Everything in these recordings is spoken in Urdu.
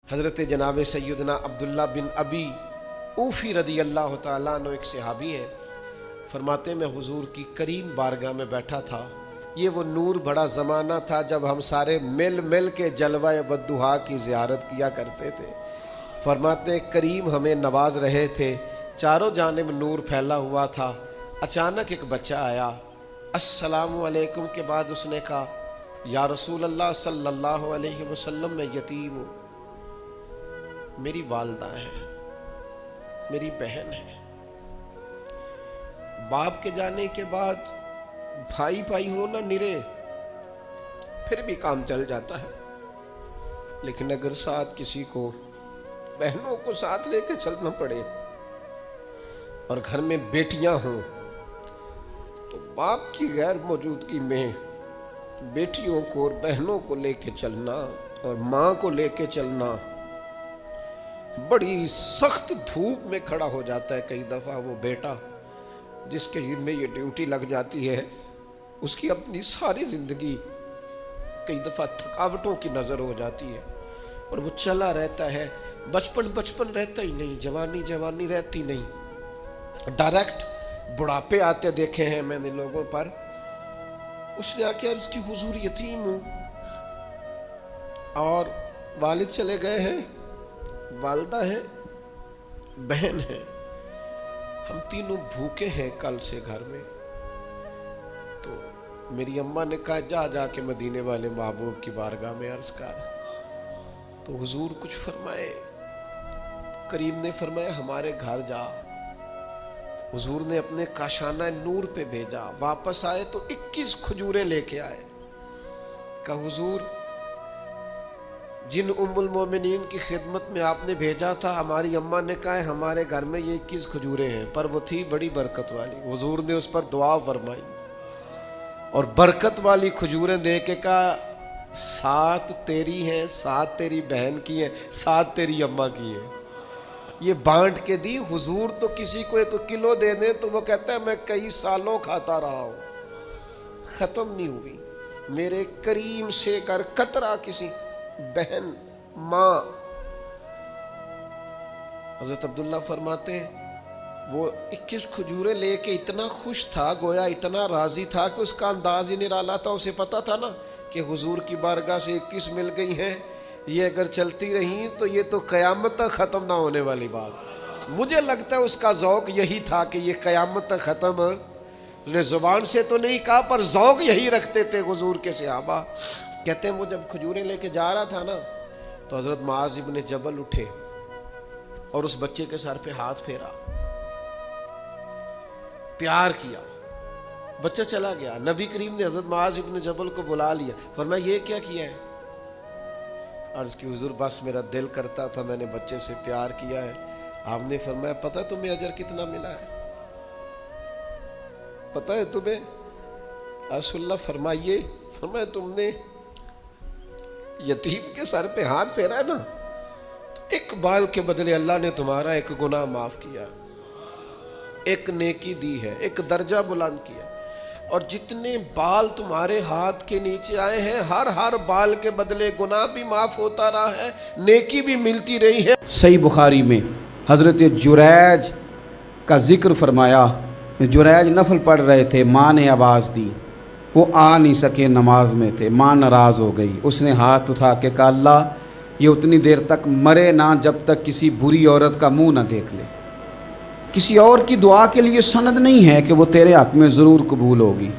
حضرت جناب سیدنا عبداللہ بن ابی اوفی رضی اللہ تعالیٰ عنہ ایک صحابی ہیں، فرماتے میں حضور کی کریم بارگاہ میں بیٹھا تھا۔ یہ وہ نور بڑا زمانہ تھا جب ہم سارے مل مل کے جلوہ والضحیٰ کی زیارت کیا کرتے تھے۔ فرماتے ہیں کریم ہمیں نواز رہے تھے، چاروں جانب نور پھیلا ہوا تھا۔ اچانک ایک بچہ آیا، السلام علیکم کے بعد اس نے کہا یا رسول اللہ صلی اللہ علیہ وسلم میں یتیم ہوں، میری والدہ ہے، میری بہن ہے۔ باپ کے جانے کے بعد بھائی بھائی ہونا نرے پھر بھی کام چل جاتا ہے، لیکن اگر ساتھ کسی کو بہنوں کو ساتھ لے کے چلنا پڑے اور گھر میں بیٹیاں ہوں تو باپ کی غیر موجودگی میں بیٹیوں کو اور بہنوں کو لے کے چلنا اور ماں کو لے کے چلنا بڑی سخت دھوپ میں کھڑا ہو جاتا ہے۔ کئی دفعہ وہ بیٹا جس کے میں یہ ڈیوٹی لگ جاتی ہے، اس کی اپنی ساری زندگی کئی دفعہ تھکاوٹوں کی نظر ہو جاتی ہے اور وہ چلا رہتا ہے، بچپن رہتا ہی نہیں، جوانی رہتی نہیں، ڈائریکٹ بڑھاپے آتے دیکھے ہیں میں نے لوگوں پر۔ اس نے آ کے عرض کی حضور یتیم ہوں اور والد چلے گئے ہیں، والدہ ہے، بہن ہے، ہم تینوں بھوکے ہیں کل سے گھر میں۔ تو میری اماں نے کہا جا کے مدینے والے محبوب کی بارگاہ میں عرض کر۔ تو حضور کچھ فرمائے، کریم نے فرمایا ہمارے گھر جا۔ حضور نے اپنے کاشانہ نور پہ بھیجا، واپس آئے تو 21 کھجوریں لے کے آئے۔ کہا حضور جن ام المومنین کی خدمت میں آپ نے بھیجا تھا، ہماری اماں نے کہا ہے ہمارے گھر میں یہ 21 کھجوریں ہیں، پر وہ تھی بڑی برکت والی۔ حضور نے اس پر دعا فرمائی اور برکت والی کھجوریں دے کے کہا 7 تیری ہیں، 7 تیری بہن کی ہیں، 7 تیری اماں کی ہیں۔ یہ بانٹ کے دی۔ حضور تو کسی کو 1 کلو دے دیں تو وہ کہتا ہے میں کئی سالوں کھاتا رہا ہوں، ختم نہیں ہوئی۔ میرے کریم سے اگر قطرہ کسی بہن ماں، حضرت عبداللہ فرماتے ہیں وہ 21 کھجوریں لے کے اتنا خوش تھا، گویا اتنا راضی تھا کہ اس کا انداز ہی نرالا تھا۔ اسے پتا تھا نا کہ حضور کی بارگاہ سے 21 مل گئی ہیں، یہ اگر چلتی رہیں تو یہ تو قیامت تک ختم نہ ہونے والی بات۔ مجھے لگتا ہے اس کا ذوق یہی تھا کہ یہ قیامت تک ختم، نے زبان سے تو نہیں کہا پر ذوق یہی رکھتے تھے حضور کے صحابہ۔ کہتے ہیں وہ جب کھجوریں لے کے جا رہا تھا نا تو حضرت معاذ ابن جبل اٹھے اور اس بچے کے سر پہ ہاتھ پھیرا، پیار کیا، بچہ چلا گیا۔ نبی کریم نے حضرت معاذ ابن جبل کو بلا لیا، فرمایا یہ کیا کیا ہے؟ عرض کی حضور بس میرا دل کرتا تھا، میں نے بچے سے پیار کیا ہے۔ آپ نے فرمایا پتہ تمہیں اجر کتنا ملا ہے؟ پتہ ہے تمہیں؟ رسول اللہ فرمائیے۔ فرمایا تم نے یتیم کے سر پہ ہاتھ پھیرا ہے نا، ایک بال کے بدلے اللہ نے تمہارا 1 گناہ معاف کیا، 1 نیکی دی ہے، 1 درجہ بلند کیا، اور جتنے بال تمہارے ہاتھ کے نیچے آئے ہیں ہر بال کے بدلے گناہ بھی معاف ہوتا رہا ہے، نیکی بھی ملتی رہی ہے۔ صحیح بخاری میں حضرت جریج کا ذکر فرمایا، جریج نفل پڑھ رہے تھے، ماں نے آواز دی، وہ آ نہیں سکے، نماز میں تھے، ماں ناراض ہو گئی، اس نے ہاتھ اٹھا کے کہا اللہ یہ اتنی دیر تک مرے نہ جب تک کسی بری عورت کا منہ نہ دیکھ لے۔ کسی اور کی دعا کے لیے سند نہیں ہے کہ وہ تیرے حق میں ضرور قبول ہوگی،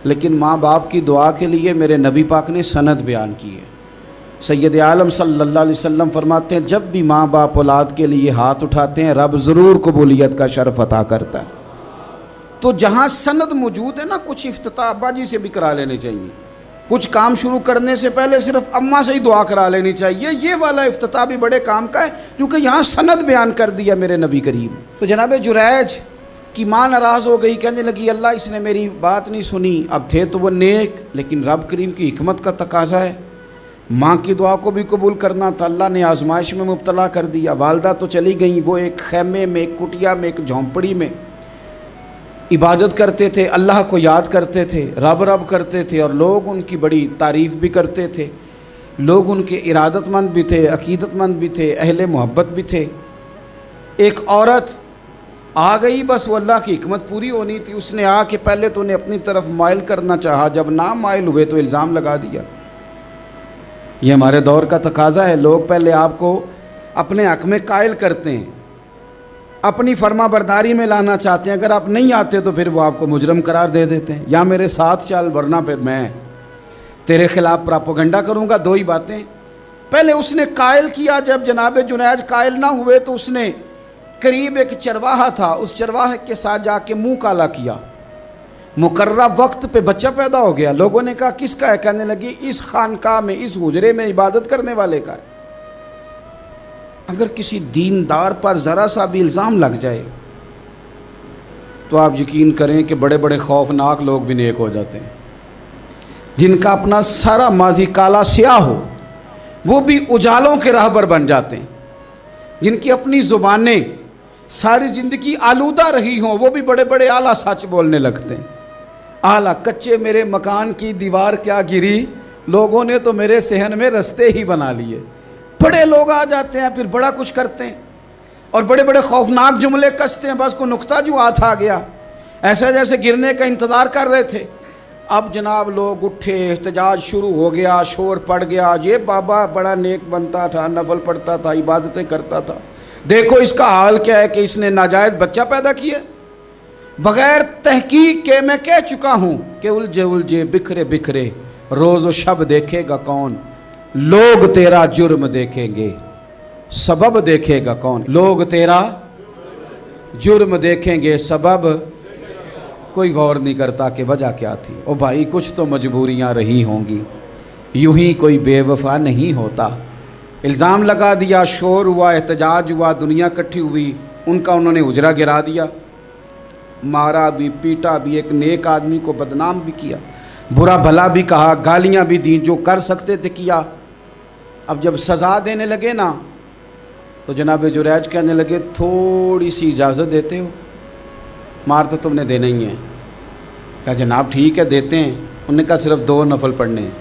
لیکن ماں باپ کی دعا کے لیے میرے نبی پاک نے سند بیان کی ہے۔ سید عالم صلی اللہ علیہ وسلم فرماتے ہیں جب بھی ماں باپ اولاد کے لیے ہاتھ اٹھاتے ہیں رب ضرور قبولیت کا شرف عطا کرتا ہے۔ تو جہاں سند موجود ہے نا، کچھ افتتاح ابا جی سے بھی کرا لینے چاہیے، کچھ کام شروع کرنے سے پہلے صرف اماں سے ہی دعا کرا لینی چاہیے۔ یہ والا افتتاح بھی بڑے کام کا ہے کیونکہ یہاں سند بیان کر دیا میرے نبی کریم۔ تو جناب جریج کی ماں ناراض ہو گئی، کہنے لگی اللہ اس نے میری بات نہیں سنی۔ اب تھے تو وہ نیک، لیکن رب کریم کی حکمت کا تقاضا ہے، ماں کی دعا کو بھی قبول کرنا تھا، اللہ نے آزمائش میں مبتلا کر دیا۔ والدہ تو چلی گئیں، وہ ایک خیمے میں، ایک کٹیا میں، ایک جھونپڑی میں عبادت کرتے تھے، اللہ کو یاد کرتے تھے، رب رب کرتے تھے، اور لوگ ان کی بڑی تعریف بھی کرتے تھے۔ لوگ ان کے ارادت مند بھی تھے، عقیدت مند بھی تھے، اہل محبت بھی تھے۔ ایک عورت آ گئی، بس وہ اللہ کی حکمت پوری ہونی تھی، اس نے آ کے پہلے تو انہیں اپنی طرف مائل کرنا چاہا، جب نہ مائل ہوئے تو الزام لگا دیا۔ یہ ہمارے دور کا تقاضا ہے، لوگ پہلے آپ کو اپنے حق میں قائل کرتے ہیں، اپنی فرما برداری میں لانا چاہتے ہیں، اگر آپ نہیں آتے تو پھر وہ آپ کو مجرم قرار دے دیتے ہیں، یا میرے ساتھ چل ورنہ پھر میں تیرے خلاف پراپوگنڈا کروں گا۔ دو ہی باتیں، پہلے اس نے قائل کیا، جب جناب جنید قائل نہ ہوئے تو اس نے قریب ایک چرواہا تھا، اس چرواہے کے ساتھ جا کے منہ کالا کیا، مقررہ وقت پہ بچہ پیدا ہو گیا۔ لوگوں نے کہا کس کا ہے؟ کہنے لگی اس خانقاہ میں، اس حجرے میں عبادت کرنے والے کا ہے۔ اگر کسی دیندار پر ذرا سا بھی الزام لگ جائے تو آپ یقین کریں کہ بڑے بڑے خوفناک لوگ بھی نیک ہو جاتے ہیں، جن کا اپنا سارا ماضی کالا سیاہ ہو وہ بھی اجالوں کے راہبر بن جاتے ہیں، جن کی اپنی زبانیں ساری زندگی آلودہ رہی ہوں وہ بھی بڑے بڑے اعلیٰ سچ بولنے لگتے ہیں۔ اعلیٰ کچے میرے مکان کی دیوار کیا گری، لوگوں نے تو میرے صحن میں رستے ہی بنا لیے۔ بڑے لوگ آ جاتے ہیں، پھر بڑا کچھ کرتے ہیں اور بڑے بڑے خوفناک جملے کستے ہیں، بس کو نقطہ جو ہاتھ آ گیا ایسا جیسے گرنے کا انتظار کر رہے تھے۔ اب جناب لوگ اٹھے، احتجاج شروع ہو گیا، شور پڑ گیا، یہ بابا بڑا نیک بنتا تھا، نفل پڑھتا تھا، عبادتیں کرتا تھا، دیکھو اس کا حال کیا ہے کہ اس نے ناجائز بچہ پیدا کیا۔ بغیر تحقیق کے میں کہہ چکا ہوں کہ الجھے الجھے بکھرے بکھرے روز و شب دیکھے گا کون، لوگ تیرا جرم دیکھیں گے سبب دیکھے گا کون، لوگ تیرا جرم دیکھیں گے سبب کوئی غور نہیں کرتا کہ وجہ کیا تھی۔ او بھائی کچھ تو مجبوریاں رہی ہوں گی، یوں ہی کوئی بے وفا نہیں ہوتا۔ الزام لگا دیا، شور ہوا، احتجاج ہوا، دنیا اکٹھی ہوئی، ان کا انہوں نے حجرہ گرا دیا، مارا بھی، پیٹا بھی، ایک نیک آدمی کو بدنام بھی کیا، برا بھلا بھی کہا، گالیاں بھی دیں، جو کر سکتے تھے کیا۔ اب جب سزا دینے لگے نا تو جناب جریج کہنے لگے تھوڑی سی اجازت دیتے ہو، مار تو تم نے دینا ہی ہے۔ کہا جناب ٹھیک ہے دیتے ہیں۔ انہوں نے کہا صرف 2 نفل پڑھنے ہیں۔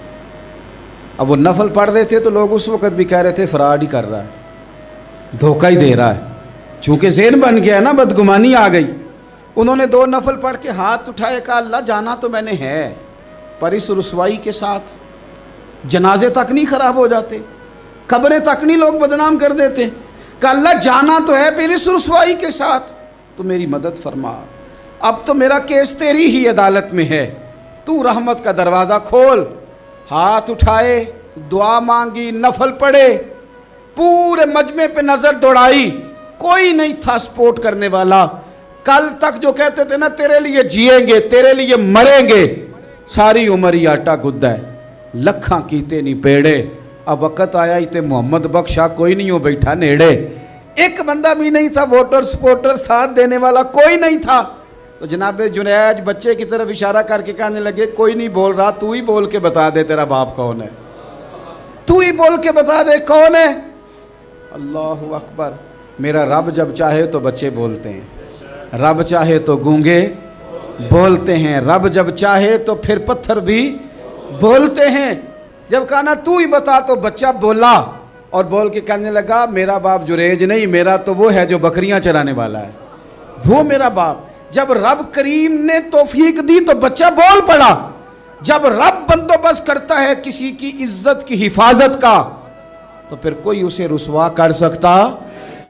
اب وہ نفل پڑھ رہے تھے تو لوگ اس وقت بھی کہہ رہے تھے فراڈ ہی کر رہا ہے، دھوکہ ہی دے رہا ہے، چونکہ ذہن بن گیا نا، بدگمانی آ گئی۔ انہوں نے 2 نفل پڑھ کے ہاتھ اٹھائے، کہا اللہ جانا تو میں نے ہے، پر اس رسوائی کے ساتھ جنازے تک نہیں خراب ہو جاتے، قبریں تک نہیں لوگ بدنام کر دیتے، کہ اللہ جانا تو ہے پھر اس رسوائی کے ساتھ تو میری مدد فرما، اب تو میرا کیس تیری ہی عدالت میں ہے، تو رحمت کا دروازہ کھول۔ ہاتھ اٹھائے، دعا مانگی، نفل پڑھے، پورے مجمع پہ نظر دوڑائی، کوئی نہیں تھا سپورٹ کرنے والا۔ کل تک جو کہتے تھے نا تیرے لیے جیئیں گے، تیرے لیے مریں گے، ساری عمر ہی آٹا گدہ ہے، لکھاں کیتے نہیں پیڑے، اب وقت آیا ہی تے محمد بخشا کوئی نہیں ہو بیٹھا نیڑے۔ ایک بندہ بھی نہیں تھا، ووٹر سپورٹر ساتھ دینے والا کوئی نہیں تھا۔ تو جناب جنید بچے کی طرف اشارہ کر کے کہنے لگے کوئی نہیں بول رہا، تو ہی بول کے بتا دے تیرا باپ کون ہے، تو ہی بول کے بتا دے کون ہے۔ اللہ اکبر۔ میرا رب جب چاہے تو بچے بولتے ہیں، رب چاہے تو گونگے بولتے ہیں، رب جب چاہے تو پھر پتھر بھی بولتے ہیں۔ جب کہا نا تو ہی بتا تو بچہ بولا، اور بول کے کہنے لگا میرا باپ جریج نہیں، میرا تو وہ ہے جو بکریاں چرانے والا ہے، وہ میرا باپ۔ جب رب کریم نے توفیق دی تو بچہ بول پڑا۔ جب رب بندوبست کرتا ہے کسی کی عزت کی حفاظت کا تو پھر کوئی اسے رسوا کر سکتا